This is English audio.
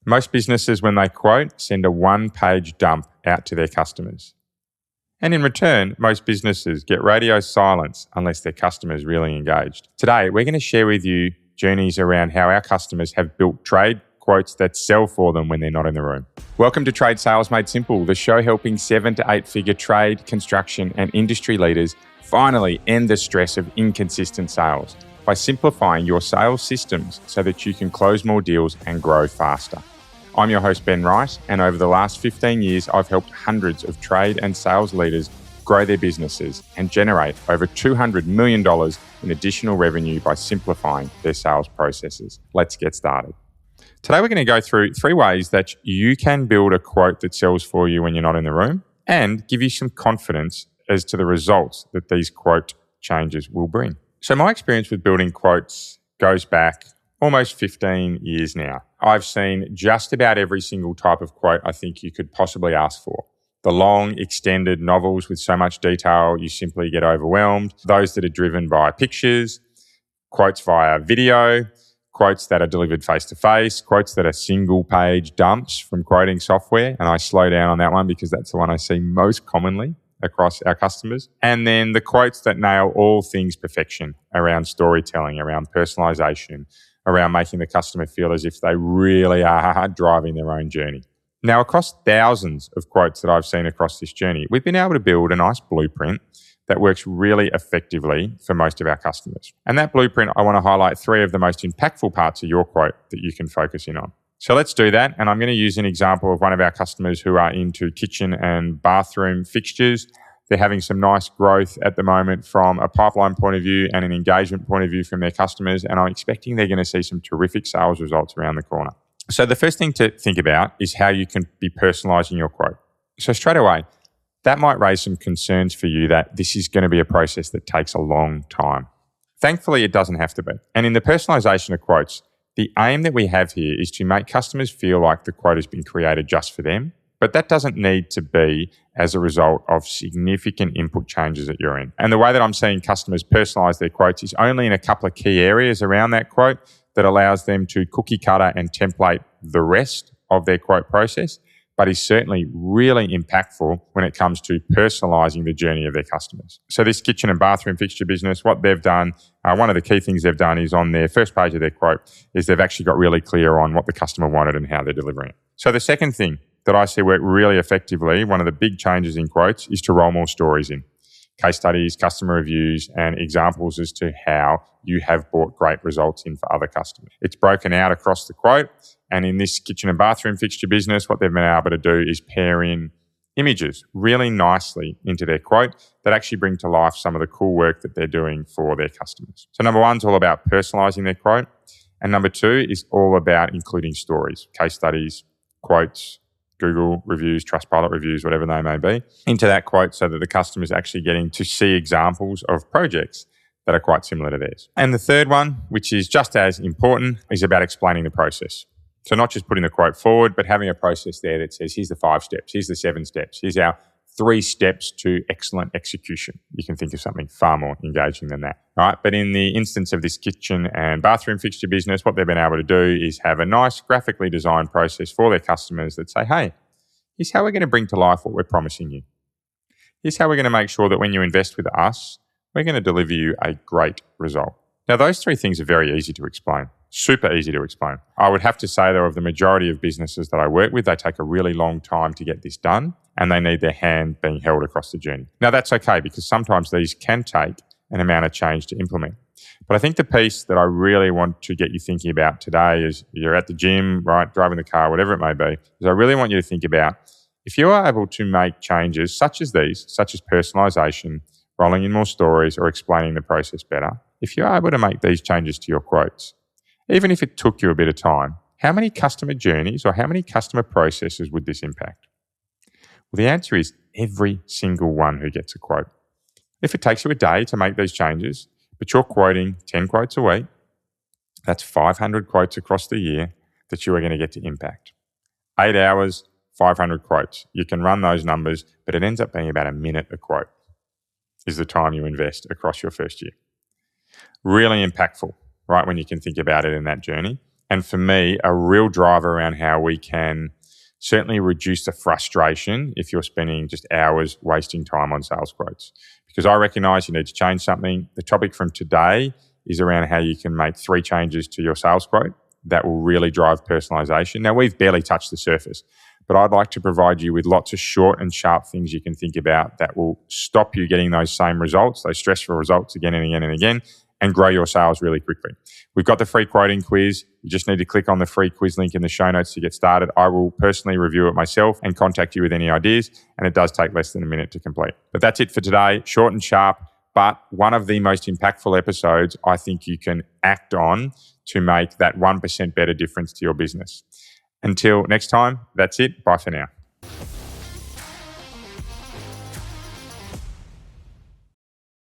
Most businesses, when they quote, send a one-page dump out to their customers. And in return, most businesses get radio silence unless their customer is really engaged. Today, we're going to share with you journeys around how our customers have built trade quotes that sell for them when they're not in the room. Welcome to Trade Sales Made Simple, the show helping 7 to 8 figure trade, construction and industry leaders finally end the stress of inconsistent sales by simplifying your sales systems so that you can close more deals and grow faster. I'm your host, Ben Rice, and over the last 15 years, I've helped hundreds of trade and sales leaders grow their businesses and generate over $200 million in additional revenue by simplifying their sales processes. Let's get started. Today, we're going to go through 3 ways that you can build a quote that sells for you when you're not in the room and give you some confidence as to the results that these quote changes will bring. So my experience with building quotes goes back almost 15 years now. I've seen just about every single type of quote I think you could possibly ask for. The long, extended novels with so much detail, you simply get overwhelmed. Those that are driven by pictures, quotes via video, quotes that are delivered face-to-face, quotes that are single-page dumps from quoting software. And I slow down on that one because that's the one I see most commonly across our customers. And then the quotes that nail all things perfection around storytelling, around personalization, around making the customer feel as if they really are driving their own journey. Now, across thousands of quotes that I've seen across this journey, we've been able to build a nice blueprint that works really effectively for most of our customers. And that blueprint, I want to highlight 3 of the most impactful parts of your quote that you can focus in on. So let's do that. And I'm going to use an example of one of our customers who are into kitchen and bathroom fixtures. They're having some nice growth at the moment from a pipeline point of view and an engagement point of view from their customers. And I'm expecting they're going to see some terrific sales results around the corner. So the first thing to think about is how you can be personalizing your quote. So straight away, that might raise some concerns for you that this is going to be a process that takes a long time. Thankfully, it doesn't have to be. And in the personalization of quotes, the aim that we have here is to make customers feel like the quote has been created just for them. But that doesn't need to be as a result of significant input changes at your end. And the way that I'm seeing customers personalize their quotes is only in a couple of key areas around that quote that allows them to cookie cutter and template the rest of their quote process, but is certainly really impactful when it comes to personalizing the journey of their customers. So this kitchen and bathroom fixture business, what they've done, one of the key things they've done is on their first page of their quote is they've actually got really clear on what the customer wanted and how they're delivering it. So the second thing that I see work really effectively, one of the big changes in quotes, is to roll more stories in. Case studies, customer reviews, and examples as to how you have brought great results in for other customers. It's broken out across the quote, and in this kitchen and bathroom fixture business, what they've been able to do is pair in images really nicely into their quote that actually bring to life some of the cool work that they're doing for their customers. So number 1 is all about personalizing their quote, and number 2 is all about including stories, case studies, quotes, Google reviews, Trustpilot reviews, whatever they may be, into that quote so that the customer is actually getting to see examples of projects that are quite similar to theirs. And the third one, which is just as important, is about explaining the process. So not just putting the quote forward, but having a process there that says, here's the 5 steps, here's the 7 steps, here's our 3 steps to excellent execution. You can think of something far more engaging than that. All right. But in the instance of this kitchen and bathroom fixture business, what they've been able to do is have a nice graphically designed process for their customers that say, hey, here's how we're going to bring to life what we're promising you. Here's how we're going to make sure that when you invest with us, we're going to deliver you a great result. Now, those 3 things are very easy to explain. Super easy to explain. I would have to say, though, of the majority of businesses that I work with, they take a really long time to get this done and they need their hand being held across the journey. Now, that's okay because sometimes these can take an amount of change to implement. But I think the piece that I really want to get you thinking about today is you're at the gym, right, driving the car, whatever it may be, is I really want you to think about if you are able to make changes such as these, such as personalization, rolling in more stories or explaining the process better, if you're able to make these changes to your quotes, even if it took you a bit of time, how many customer journeys or how many customer processes would this impact? Well, the answer is every single one who gets a quote. If it takes you a day to make these changes, but you're quoting 10 quotes a week, that's 500 quotes across the year that you are going to get to impact. 8 hours, 500 quotes. You can run those numbers, but it ends up being about a minute a quote is the time you invest across your first year. Really impactful, right, when you can think about it in that journey. And for me, a real driver around how we can certainly reduce the frustration if you're spending just hours wasting time on sales quotes. Because I recognize you need to change something. The topic from today is around how you can make 3 changes to your sales quote that will really drive personalization. Now, we've barely touched the surface, but I'd like to provide you with lots of short and sharp things you can think about that will stop you getting those same results, those stressful results again and again and again, and grow your sales really quickly. We've got the free quoting quiz. You just need to click on the free quiz link in the show notes to get started. I will personally review it myself and contact you with any ideas, and it does take less than a minute to complete. But that's it for today, short and sharp, but one of the most impactful episodes I think you can act on to make that 1% better difference to your business. Until next time, that's it. Bye for now.